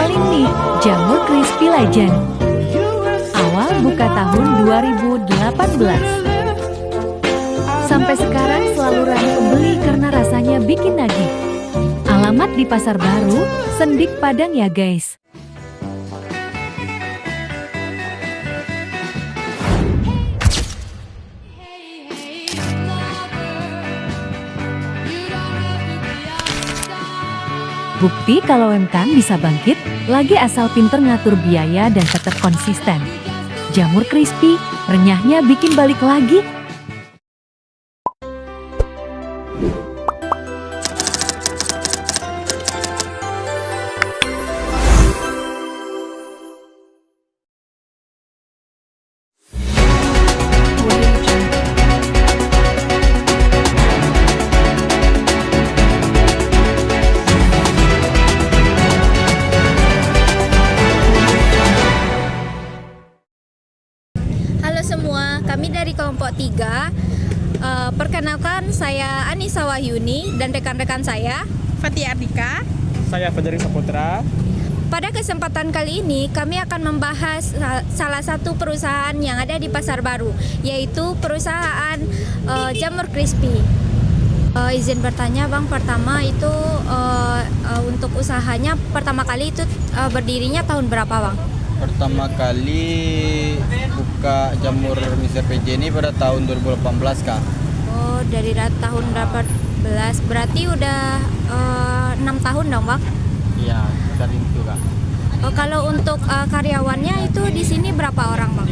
Kenalin nih, Jamur Crispy Legend. Awal buka tahun 2018. Sampai sekarang selalu ramai pembeli karena rasanya bikin nagih. Alamat di Pasar Baru, Sendik, Padang ya guys. Bukti kalau UMKM bisa bangkit, lagi asal pinter ngatur biaya dan tetap konsisten. Jamur Crispy, renyahnya bikin balik lagi. Halo semua, kami dari kelompok 3. Perkenalkan, saya Anissa Wahyuni dan rekan-rekan saya Fatia Ardika. Saya Federik Saputra. Pada kesempatan kali ini kami akan membahas salah satu perusahaan yang ada di Pasar Baru, yaitu perusahaan Jamur Crispy. Izin bertanya Bang, pertama itu untuk usahanya pertama kali itu berdirinya tahun berapa Bang? Pertama kali buka Jamur Mr. PJ ini pada tahun 2018 Kak. Oh, dari tahun 2018, berarti udah 6 tahun dong Bang? Iya, saat itu Kak. Oh, kalau untuk karyawannya itu di sini berapa orang Bang?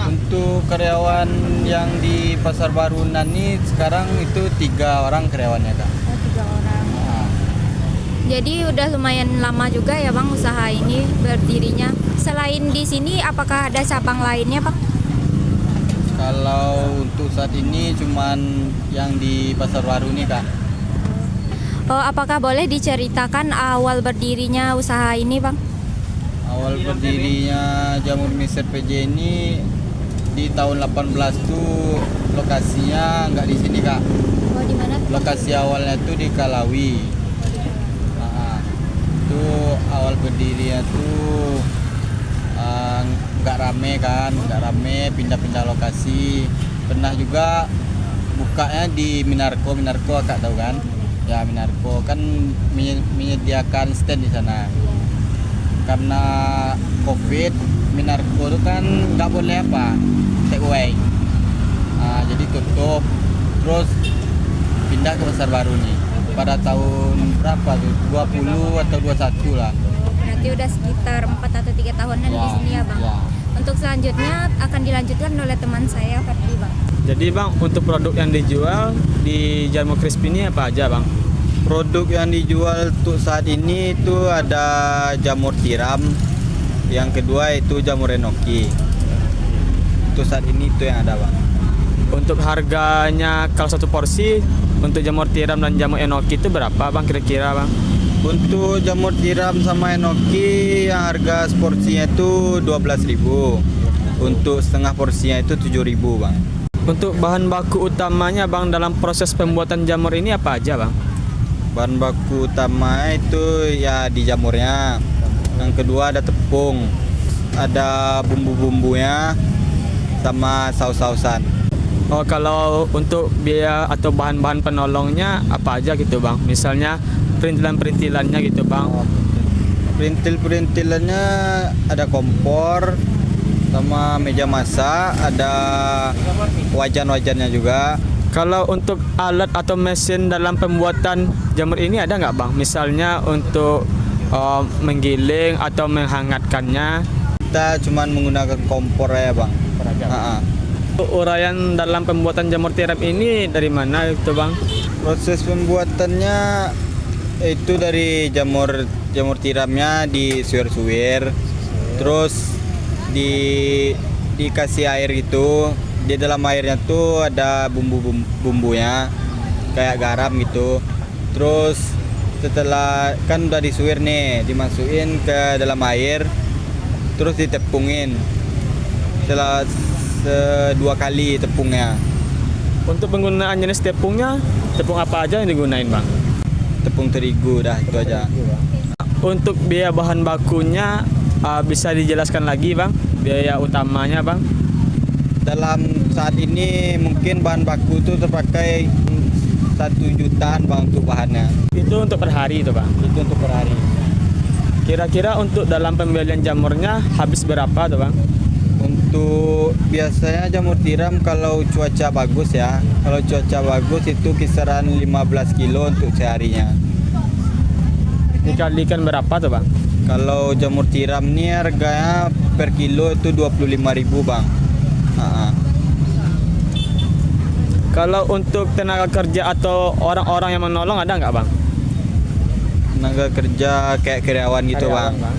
Untuk karyawan yang di Pasar Baru ini sekarang itu 3 orang karyawannya Kak. Oh, 3 orang. Nah, Jadi udah lumayan lama juga ya Bang usaha ini berdirinya. Selain di sini apakah ada cabang lainnya Bang? kalau untuk saat ini cuman yang di Pasar Baru ini Kak. Oh, apakah boleh diceritakan awal berdirinya usaha ini Bang? Awal berdirinya Jamur Mr. PJ ini di tahun 18 tuh lokasinya nggak di sini Kak. Oh, di mana? Lokasi awalnya tuh di Kalawi. Itu awal berdirinya tuh nggak rame kan, pindah-pindah lokasi. Pernah juga bukanya di Minarko Kak tahu kan? Ya, Minarko kan menyediakan stand di sana. Karena Covid, Minarko itu kan nggak boleh take away. Jadi tutup. Terus pindah ke Pasar Baru nih. Pada tahun berapa tuh? 20 atau 21 lah. Berarti udah sekitar 4 atau 3 tahunan di sini ya Bang. Ya. Untuk selanjutnya akan dilanjutkan oleh teman saya Ferdi Bang. Jadi Bang, untuk produk yang dijual di Jamur Crispy ini apa aja Bang? Produk yang dijual untuk saat ini itu ada jamur tiram, yang kedua itu jamur enoki. Untuk saat ini itu yang ada Bang. Untuk harganya kalau satu porsi untuk jamur tiram dan jamur enoki itu berapa Bang kira-kira Bang? Untuk jamur tiram sama enoki yang harga seporsinya itu 12.000. Untuk setengah porsinya itu 7.000 Bang. Untuk bahan baku utamanya Bang dalam proses pembuatan jamur ini apa aja Bang? Bahan baku utama itu ya di jamurnya. Yang kedua ada tepung, ada bumbu-bumbunya sama saus-sausan. Oh, kalau untuk biaya atau bahan-bahan penolongnya apa aja gitu Bang? Misalnya perintilan-perintilannya gitu Bang. Perintil-perintilannya ada kompor sama meja masak, ada wajan-wajannya juga. Kalau untuk alat atau mesin dalam pembuatan jamur ini ada nggak Bang? Misalnya untuk menggiling atau menghangatkannya. Kita cuma menggunakan kompor ya Bang. Untuk uraian dalam pembuatan jamur tiram ini dari mana itu Bang? Proses pembuatannya itu dari jamur tiramnya disuir-suir, terus dikasih air gitu. Di dalam airnya tuh ada bumbunya kayak garam gitu. Terus setelah kan udah disuir nih, dimasukin ke dalam air, terus ditepungin. Setelah 2 kali tepungnya. Untuk penggunaan jenis tepungnya, tepung apa aja yang digunain Bang? Tepung terigu dah itu aja. untuk biaya bahan bakunya bisa dijelaskan lagi bang, biaya utamanya bang? Dalam saat ini mungkin bahan baku itu terpakai 1 jutaan bang untuk bahannya. Itu untuk per hari itu bang? Itu untuk per hari. Kira-kira untuk dalam pembelian jamurnya habis berapa tuh bang? Untuk biasanya jamur tiram kalau cuaca bagus ya, kalau cuaca bagus itu kisaran 15 kilo untuk seharinya. Dikalikan berapa tuh bang? Kalau jamur tiram ini harganya per kilo itu 25.000 bang. Kalau untuk tenaga kerja atau orang-orang yang menolong ada nggak bang? Tenaga kerja kayak karyawan gitu Karyawan, bang.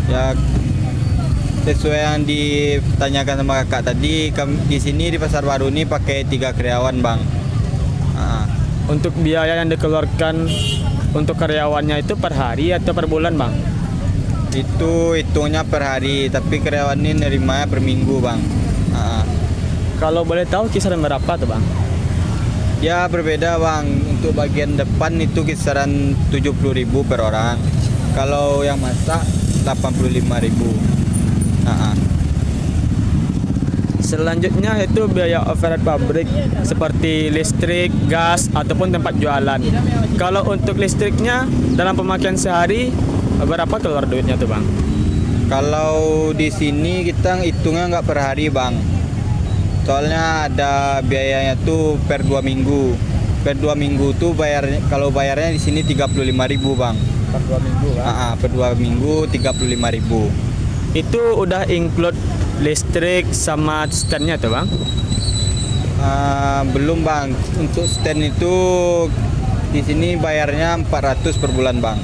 Ya sesuai yang ditanyakan sama kakak tadi, di sini di Pasar Baru ini pakai 3 karyawan bang. Untuk biaya yang dikeluarkan untuk karyawannya itu per hari atau per bulan bang? Itu hitungnya per hari, tapi karyawan ini nerimanya per minggu bang. Kalau boleh tahu kisaran berapa tuh bang? Ya berbeda bang, untuk bagian depan itu kisaran 70.000 per orang. Kalau yang masak 85.000. Selanjutnya itu biaya overhead pabrik seperti listrik, gas, ataupun tempat jualan. Kalau untuk listriknya dalam pemakaian sehari berapa keluar duitnya tuh bang? Kalau di sini kita hitungnya nggak per hari bang. Soalnya ada biayanya tuh per 2 minggu. Per 2 minggu tuh kalau bayarnya di sini 35.000 bang. Per 2 minggu bang? Per 2 minggu 35.000. Itu udah include listrik sama standnya tuh bang? Belum bang. Untuk stand itu di sini bayarnya 400 per bulan bang.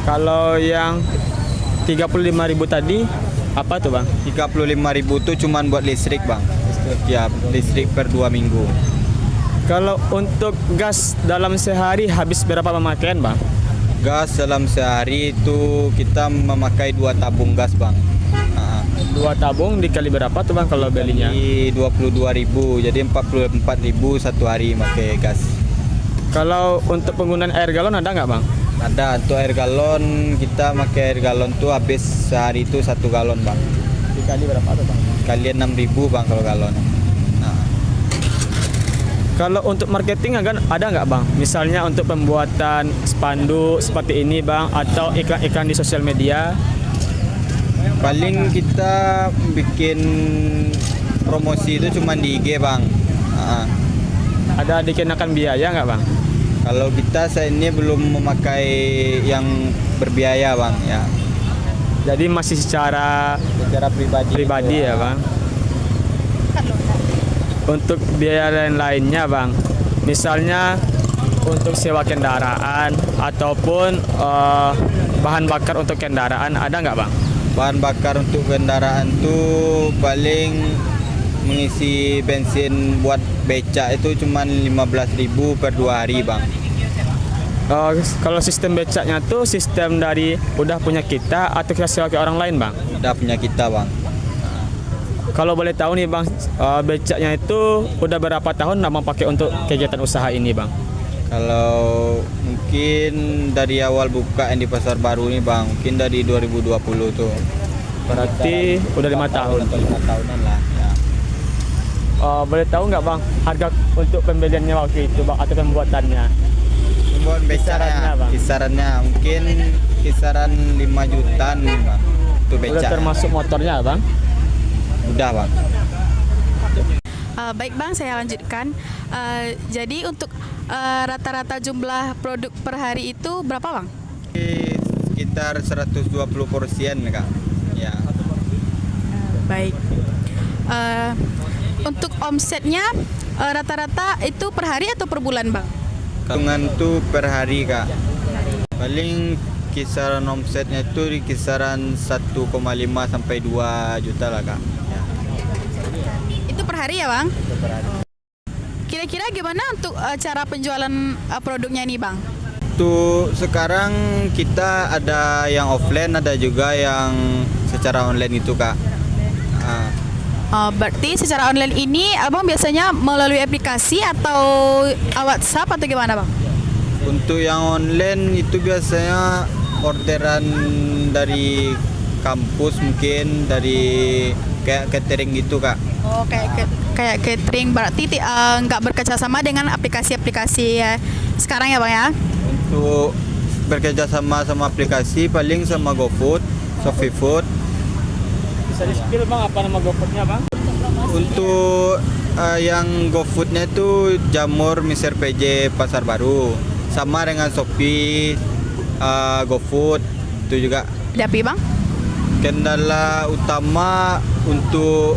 Kalau yang 35.000 tadi apa tuh bang? 35.000 itu cuman buat listrik bang. Ya listrik per 2 minggu. Kalau untuk gas dalam sehari habis berapa pemakaian bang? Gas dalam sehari itu kita memakai 2 tabung gas bang. 2 tabung dikali berapa tuh bang kalau belinya? Di 22.000, jadi 44.000 satu hari pakai gas. Kalau untuk penggunaan air galon ada nggak bang? Ada, untuk air galon kita pakai air galon tuh habis sehari itu 1 galon bang. Dikali berapa tuh bang? Kalian 6.000 bang kalau galon. Kalau untuk marketing ada nggak bang? Misalnya untuk pembuatan spanduk seperti ini bang, atau iklan-iklan di sosial media? Paling kita bikin promosi itu cuma di IG bang. Ada dikenakan biaya nggak bang? Kalau kita saat ini belum memakai yang berbiaya bang ya. Jadi masih secara pribadi gitu, ya bang. Untuk biaya lain-lainnya bang, misalnya untuk sewa kendaraan ataupun bahan bakar untuk kendaraan ada nggak bang? Bahan bakar untuk kendaraan tuh paling mengisi bensin buat becak itu cuma 15.000 per 2 hari bang. Kalau sistem becaknya tuh sistem dari udah punya kita atau kita sewa ke orang lain bang? Udah punya kita bang. Kalau boleh tahu nih bang, becaknya itu udah berapa tahun abang pakai untuk kegiatan usaha ini bang? Kalau mungkin dari awal buka yang di Pasar Baru ini bang, mungkin dari 2020 tuh. Berarti udah 5 tahun. 5 tahunan lah. Ya. Boleh tahu nggak bang harga untuk pembeliannya waktu itu bang atau pembuatannya? Pembuat becaknya, kisarannya mungkin kisaran 5 jutaan bang. Untuk becak. Udah termasuk motornya bang? Udah bang. Baik bang, saya lanjutkan. Jadi untuk rata-rata jumlah produk per hari itu berapa bang? Sekitar 120 porsian kak. Ya. Baik. Untuk omsetnya rata-rata itu per hari atau per bulan bang? Hitungan tuh per hari kak. Paling kisaran omsetnya itu di kisaran 1,5 sampai 2 juta lah kak. Ya. Itu per hari ya bang? Kira-kira gimana untuk cara penjualan produknya ini bang? Tuh sekarang kita ada yang offline, ada juga yang secara online itu kak. Berarti secara online ini abang biasanya melalui aplikasi atau WhatsApp atau gimana bang? Untuk yang online itu biasanya orderan dari kampus, mungkin dari kayak catering gitu kak. Oh, kayak catering, berarti nggak bekerja sama dengan aplikasi-aplikasi sekarang ya bang ya? Untuk bekerja sama aplikasi paling sama GoFood, ShopeeFood. Bisa di-spill bang apa nama GoFoodnya bang? Untuk yang GoFoodnya itu Jamur Mr. PJ Pasar Baru, sama dengan Shopee, GoFood itu juga. Tapi bang? Kendala utama untuk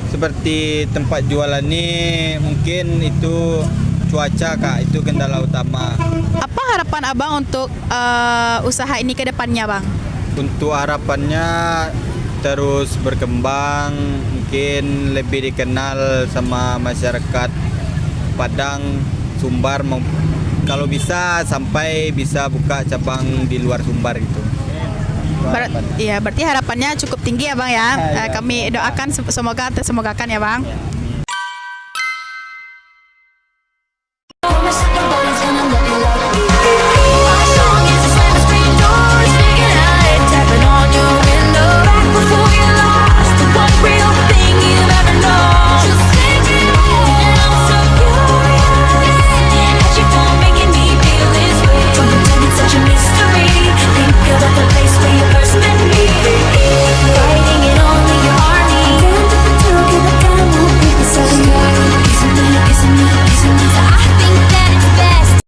seperti tempat jualan ini mungkin itu cuaca kak, itu kendala utama. Apa harapan abang untuk usaha ini ke depannya bang? Untuk harapannya terus berkembang, mungkin lebih dikenal sama masyarakat Padang, Sumbar, kalau bisa sampai bisa buka cabang di luar Sumbar gitu. Berarti harapannya cukup tinggi ya bang ya. Ya. Kami doakan semoga tersemogakan ya bang.